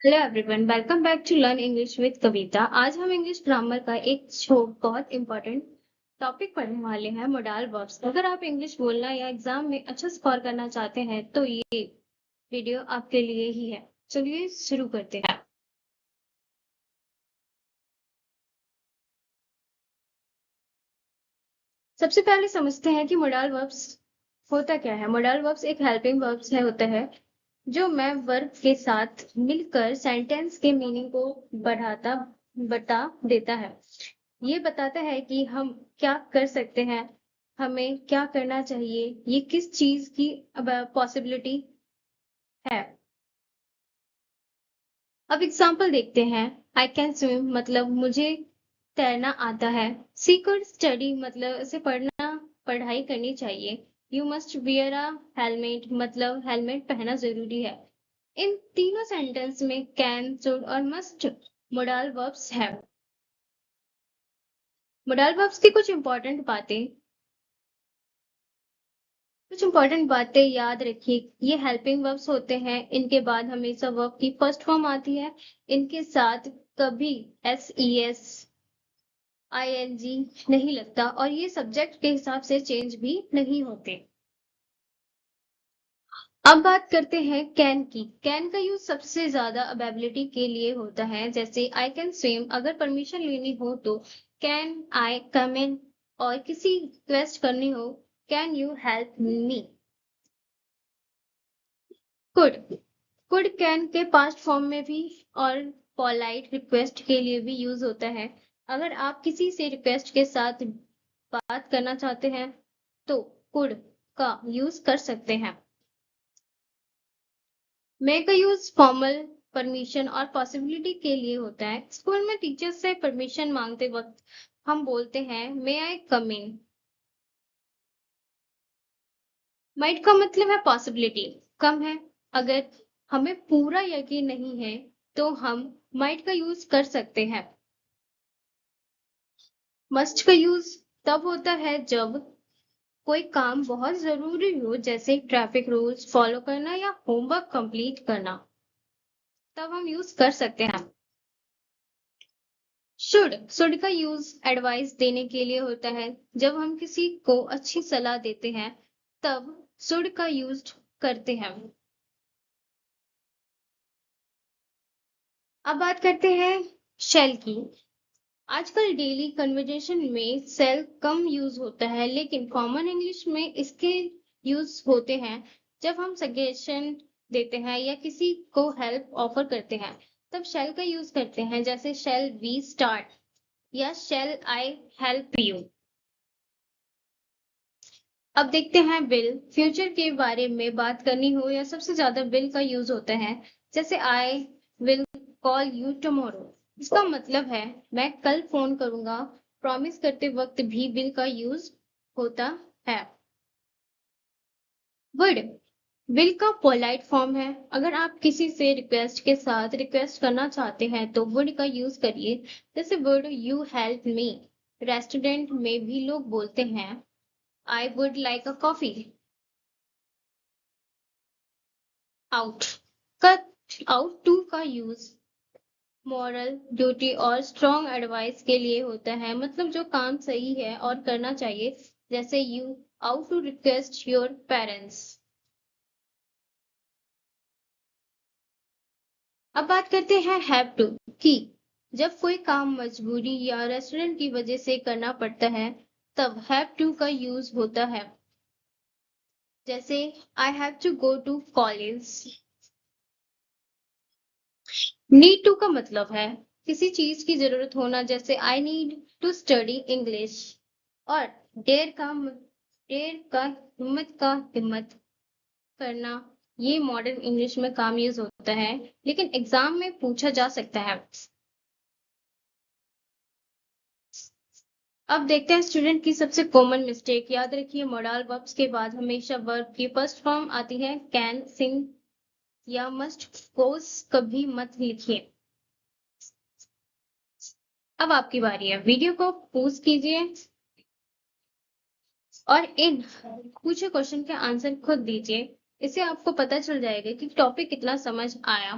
Hello everyone, welcome back to learn English with Kavita. आज हम English grammar का एक बहुत इंपॉर्टेंट टॉपिक पढ़ने वाले हैं, मोडाल वर्ब्स। अगर आप इंग्लिश बोलना या एग्जाम में अच्छा स्कोर करना चाहते हैं तो ये वीडियो आपके लिए ही है। चलिए शुरू करते हैं। सबसे पहले समझते हैं कि मोडाल वर्ब्स होता क्या है। मोडाल वर्ब्स एक हेल्पिंग वर्ब्स है होता है जो मैं वर्ब के साथ मिलकर सेंटेंस के मीनिंग को बता देता है। ये बताता है कि हम क्या कर सकते हैं, हमें क्या करना चाहिए, ये किस चीज की पॉसिबिलिटी है। अब एग्जांपल देखते हैं। आई कैन स्विम मतलब मुझे तैरना आता है। सी कुड स्टडी मतलब इसे पढ़ाई करनी चाहिए। You must wear a helmet मतलब हेलमेट पहनना जरूरी है। इन तीनों सेंटेंस में कैन, शुड और मस्ट मोडाल वर्ब्स है। मोडाल वर्ब्स की कुछ इंपॉर्टेंट बातें याद रखिए। ये हेल्पिंग वर्ब्स होते हैं। इनके बाद हमेशा वर्ब की फर्स्ट फॉर्म आती है। इनके साथ कभी SES ING नहीं लगता और ये सब्जेक्ट के हिसाब से चेंज भी नहीं होते। अब बात करते हैं कैन की। कैन का यूज सबसे ज्यादा अवेबिलिटी के लिए होता है, जैसे आई कैन स्विम अगर परमिशन लेनी हो तो कैन आई कम इन, और किसी रिक्वेस्ट करनी हो can you help me. Could could can के पास्ट फॉर्म में भी और पोलाइट रिक्वेस्ट के लिए भी यूज होता है। अगर आप किसी से रिक्वेस्ट के साथ बात करना चाहते हैं तो कुड का यूज कर सकते हैं। मे का यूज फॉर्मल परमिशन और पॉसिबिलिटी के लिए होता है। स्कूल में टीचर से परमिशन मांगते वक्त हम बोलते हैं मे आई कम इन। माइट का मतलब है पॉसिबिलिटी, कम है। अगर हमें पूरा यकीन नहीं है तो हम माइट का यूज कर सकते हैं। मस्ट का यूज तब होता है जब कोई काम बहुत जरूरी हो, जैसे ट्रैफिक रूल्स फॉलो करना या होमवर्क कंप्लीट करना, तब हम यूज कर सकते हैं। शुड का यूज एडवाइस देने के लिए होता है। जब हम किसी को अच्छी सलाह देते हैं तब शुड का यूज करते हैं। अब बात करते हैं शेल की। आजकल डेली कन्वर्जेशन में सेल कम यूज होता है, लेकिन कॉमन इंग्लिश में इसके यूज होते हैं जब हम सजेशन देते हैं या किसी को हेल्प ऑफर करते हैं, तब शेल का यूज करते हैं, जैसे शेल वी स्टार्ट या शेल आई हेल्प यू। अब देखते हैं विल। फ्यूचर के बारे में बात करनी हो या सबसे ज्यादा विल का यूज होता है, जैसे I will call you tomorrow. इसका मतलब है मैं कल फोन करूंगा। प्रॉमिस करते वक्त भी विल का यूज होता है। वुड विल का पोलाइट फॉर्म है। अगर आप किसी से रिक्वेस्ट के साथ रिक्वेस्ट करना चाहते हैं तो वुड का यूज करिए, जैसे would you help me. Restaurant में भी लोग बोलते हैं I would like a coffee. Out का आउट टू का यूज मॉरल ड्यूटी और स्ट्रॉन्ग एडवाइस के लिए होता है, मतलब जो काम सही है और करना चाहिए, जैसे you ought to request your parents. अब बात करते हैं हैव टू की। जब कोई काम मजबूरी या रेस्टोरेंट की वजह से करना पड़ता है तब हैव टू का यूज होता है, जैसे I have to go to college. Need to का मतलब है किसी चीज की जरूरत होना, जैसे I need to study English. और डेयर का हिम्मत करना, ये मॉडर्न इंग्लिश में काम यूज होता है, लेकिन एग्जाम में पूछा जा सकता है। अब देखते हैं स्टूडेंट की सबसे कॉमन मिस्टेक। याद रखिए, मॉडल वर्ब्स के बाद हमेशा वर्ब की फर्स्ट फॉर्म आती है। कैन, सिंग या मस्ट। कोर्स कभी मत लिखिए। अब आपकी बारी है। वीडियो को पॉज कीजिए और इन पूछे क्वेश्चन के आंसर खुद दीजिए। इससे आपको पता चल जाएगा कि टॉपिक कितना समझ आया।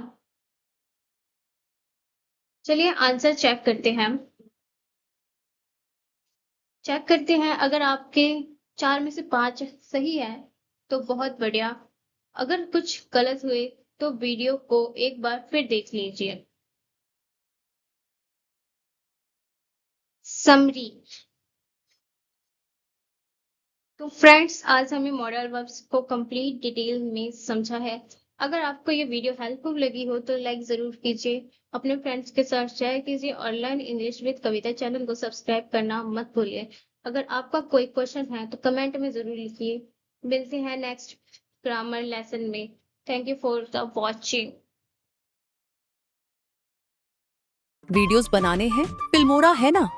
चलिए आंसर चेक करते हैं। चेक करते हैं, अगर आपके 4 में से 5 सही है तो बहुत बढ़िया। अगर कुछ गलत हुए तो वीडियो को एक बार फिर देख लीजिए। समरी। तो फ्रेंड्स, आज हमें मॉडल वर्ब्स को कंप्लीट डिटेल में समझा है। अगर आपको ये वीडियो हेल्पफुल लगी हो तो लाइक जरूर कीजिए, अपने फ्रेंड्स के साथ शेयर कीजिए और learn English with Kavita channel को सब्सक्राइब करना मत भूलिए। अगर आपका कोई क्वेश्चन है तो कमेंट में जरूर लिखिए। मिलते हैं नेक्स्ट ग्रामर लेसन में। Thank you for the watching. Videos बनाने हैं, फिल्मोरा है ना।